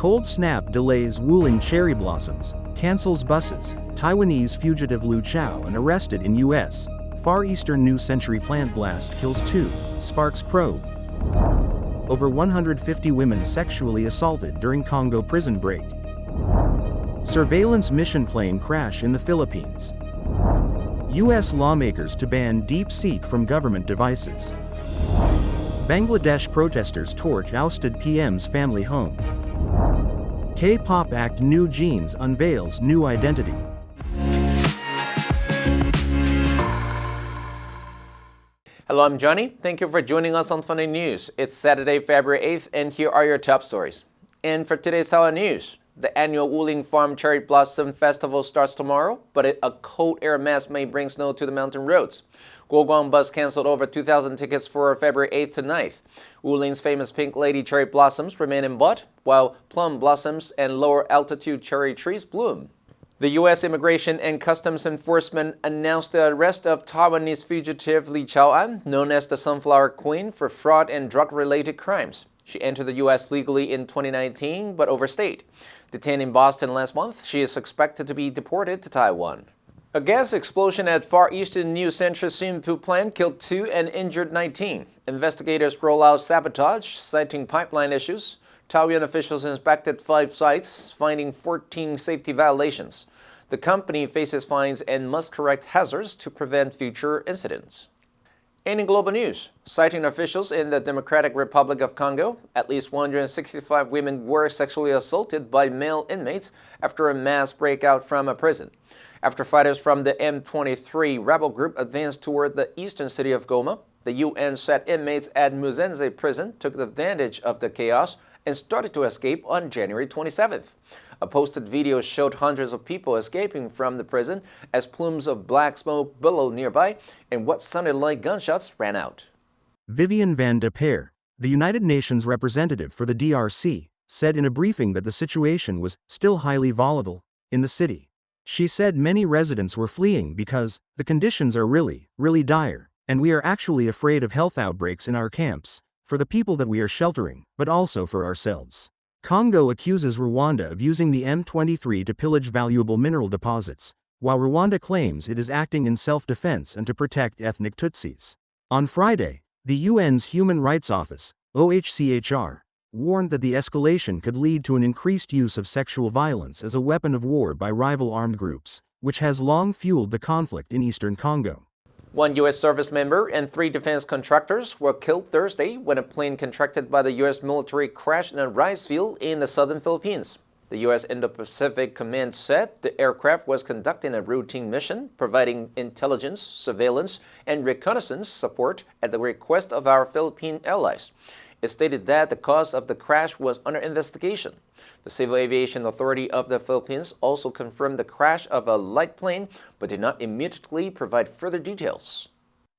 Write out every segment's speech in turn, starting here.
Cold snap delays Wuling cherry blossoms, cancels buses, Taiwanese fugitive Liu Chao and arrested in U.S. Far Eastern New Century plant blast kills 2, sparks probe. Over 150 women sexually assaulted during Congo prison break. Surveillance mission plane crash in the Philippines. U.S. lawmakers to ban DeepSeek from government devices. Bangladesh protesters torch ousted PM's family home. K-pop act NewJeans unveils new identity. Hello, I'm Johnny. Thank you for joining us on Funday News. It's Saturday, February 8th, and here are your top stories. And for today's Taiwan News, the annual Wuling Farm Cherry Blossom Festival starts tomorrow, but a cold air mass may bring snow to the mountain roads. Guoguang bus canceled over 2,000 tickets for February 8th to 9th. Wuling's famous pink lady cherry blossoms remain in bud, while plum blossoms and lower altitude cherry trees bloom. The U.S. Immigration and Customs Enforcement announced the arrest of Taiwanese fugitive Li Chaoan, known as the Sunflower Queen, for fraud and drug-related crimes. She entered the U.S. legally in 2019, but overstayed. Detained in Boston last month, she is expected to be deported to Taiwan. A gas explosion at Far Eastern New Century swimming pool plant killed 2 and injured 19. Investigators roll out sabotage, citing pipeline issues. Taiwan officials inspected 5 sites, finding 14 safety violations. The company faces fines and must correct hazards to prevent future incidents. And in global news, citing officials in the Democratic Republic of Congo, at least 165 women were sexually assaulted by male inmates after a mass breakout from a prison. After fighters from the M23 rebel group advanced toward the eastern city of Goma, the UN said inmates at Muzenze prison took advantage of the chaos and started to escape on January 27th. A posted video showed hundreds of people escaping from the prison as plumes of black smoke billowed nearby and what sounded like gunshots rang out. Vivian van de Peer, the United Nations representative for the DRC, said in a briefing that the situation was still highly volatile in the city. She said many residents were fleeing because the conditions are really dire, and we are actually afraid of health outbreaks in our camps, for the people that we are sheltering, but also for ourselves. Congo accuses Rwanda of using the M23 to pillage valuable mineral deposits, while Rwanda claims it is acting in self-defense and to protect ethnic Tutsis. On Friday, the UN's Human Rights Office, OHCHR, warned that the escalation could lead to an increased use of sexual violence as a weapon of war by rival armed groups, which has long fueled the conflict in eastern Congo. 1 U.S. service member and 3 defense contractors were killed Thursday when a plane contracted by the U.S. military crashed in a rice field in the southern Philippines. The U.S. Indo-Pacific Command said the aircraft was conducting a routine mission, providing intelligence, surveillance, and reconnaissance support at the request of our Philippine allies. It stated that the cause of the crash was under investigation. The Civil Aviation Authority of the Philippines also confirmed the crash of a light plane, but did not immediately provide further details.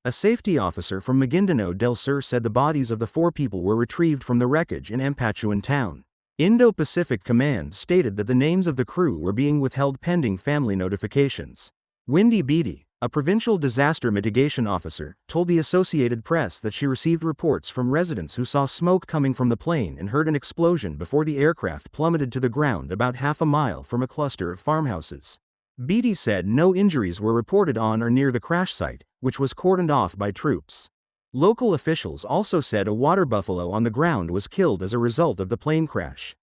A safety officer from Maguindanao del Sur said the bodies of the 4 people were retrieved from the wreckage in Ampatuan town. Indo-Pacific Command stated that the names of the crew were being withheld pending family notifications. Wendy Beatty, a provincial disaster mitigation officer, told the Associated Press that she received reports from residents who saw smoke coming from the plane and heard an explosion before the aircraft plummeted to the ground about half a mile from a cluster of farmhouses. Beatty said no injuries were reported on or near the crash site, which was cordoned off by troops. Local officials also said a water buffalo on the ground was killed as a result of the plane crash.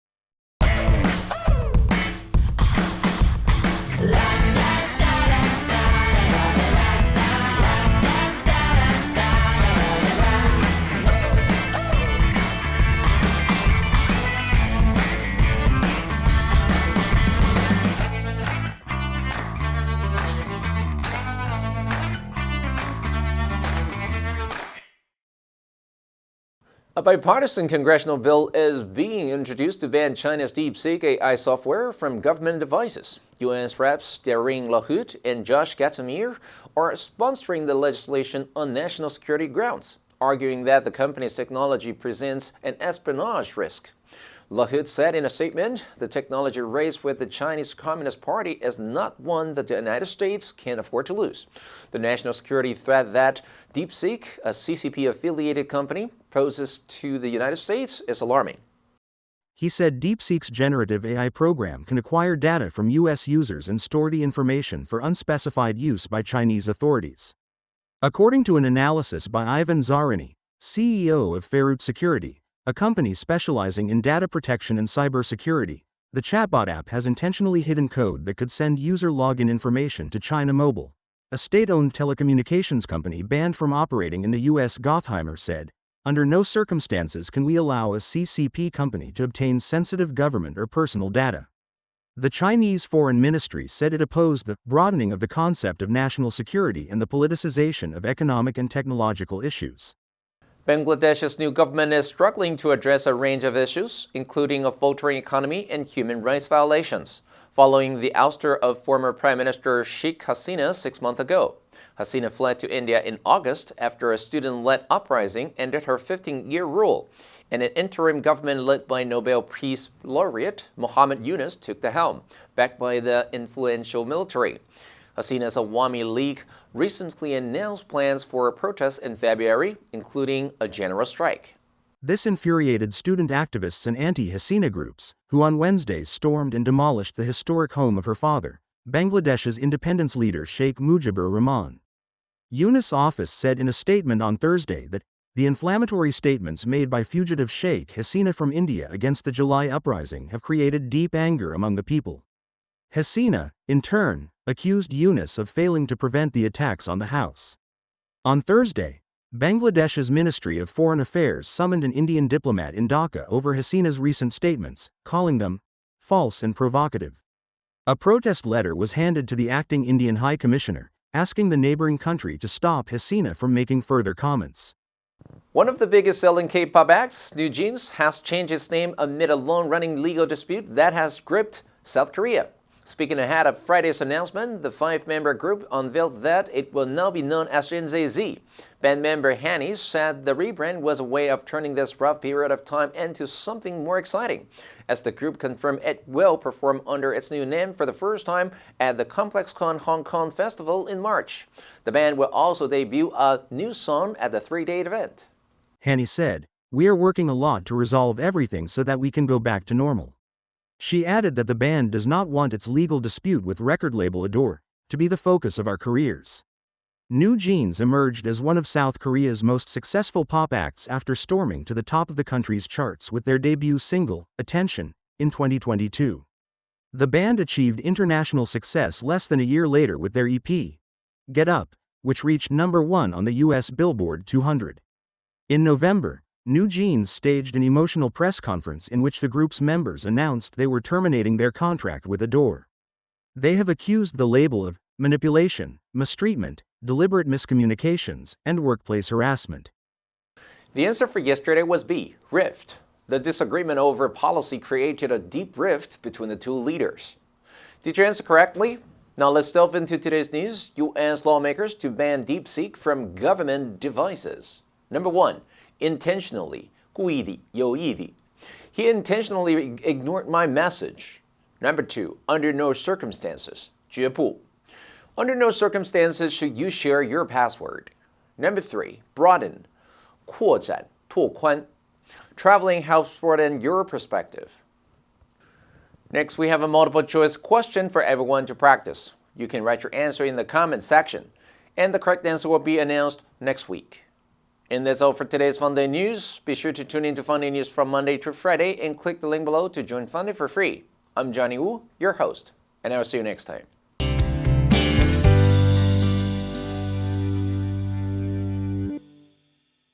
A bipartisan congressional bill is being introduced to ban China's DeepSeek AI software from government devices. UN's Reps Darine LaHood and Josh Gatomir are sponsoring the legislation on national security grounds, arguing that the company's technology presents an espionage risk. LaHood said in a statement, the technology race with the Chinese Communist Party is not one that the United States can afford to lose. The national security threat that DeepSeek, a CCP-affiliated company, poses to the United States is alarming. He said DeepSeek's generative AI program can acquire data from US users and store the information for unspecified use by Chinese authorities. According to an analysis by Ivan Zarini, CEO of Ferut Security, a company specializing in data protection and cybersecurity, the chatbot app has intentionally hidden code that could send user login information to China Mobile, a state-owned telecommunications company banned from operating in the US. Gottheimer said, "Under no circumstances can we allow a CCP company to obtain sensitive government or personal data." The Chinese Foreign Ministry said it opposed the broadening of the concept of national security and the politicization of economic and technological issues. Bangladesh's new government is struggling to address a range of issues, including a faltering economy and human rights violations, following the ouster of former Prime Minister Sheikh Hasina 6 months ago. Hasina fled to India in August after a student-led uprising ended her 15-year rule, and an interim government led by Nobel Peace Laureate Muhammad Yunus took the helm, backed by the influential military. Hasina's Awami League recently announced plans for a protest in February, including a general strike. This infuriated student activists and anti-Hasina groups, who on Wednesday stormed and demolished the historic home of her father, Bangladesh's independence leader Sheikh Mujibur Rahman. Yunus' office said in a statement on Thursday that the inflammatory statements made by fugitive Sheikh Hasina from India against the July uprising have created deep anger among the people. Hasina, in turn, accused Yunus of failing to prevent the attacks on the house. On Thursday, Bangladesh's Ministry of Foreign Affairs summoned an Indian diplomat in Dhaka over Hasina's recent statements, calling them false and provocative. A protest letter was handed to the acting Indian High Commissioner, asking the neighboring country to stop Hasina from making further comments. One of the biggest selling K-pop acts, NewJeans, has changed its name amid a long-running legal dispute that has gripped South Korea. Speaking ahead of Friday's announcement, the 5-member group unveiled that it will now be known as NewJeans. Band member Hanny said the rebrand was a way of turning this rough period of time into something more exciting, as the group confirmed it will perform under its new name for the first time at the ComplexCon Hong Kong Festival in March. The band will also debut a new song at the 3-day event. Hanny said, "We are working a lot to resolve everything so that we can go back to normal." She added that the band does not want its legal dispute with record label Adore to be the focus of our careers. NewJeans emerged as one of South Korea's most successful pop acts after storming to the top of the country's charts with their debut single, Attention, in 2022. The band achieved international success less than a year later with their EP, Get Up, which reached #1 on the US Billboard 200. In November, NewJeans staged an emotional press conference in which the group's members announced they were terminating their contract with Adore. They have accused the label of manipulation, mistreatment, deliberate miscommunications, and workplace harassment. The answer for yesterday was B, rift. The disagreement over policy created a deep rift between the two leaders. Did you answer correctly? Now let's delve into today's news. U.S. lawmakers to ban DeepSeek from government devices. Number 1. Intentionally, 故意地, 有意地. He intentionally ignored my message. Number 2, under no circumstances, 绝不. Under no circumstances should you share your password. Number 3, broaden, 扩展, 拓宽. Traveling helps broaden your perspective. Next, we have a multiple choice question for everyone to practice. You can write your answer in the comment section, and the correct answer will be announced next week. And that's all for today's Funday news. Be sure to tune in to Funday news from Monday to Friday and click the link below to join Funday for free. I'm Johnny Wu, your host, and I'll see you next time.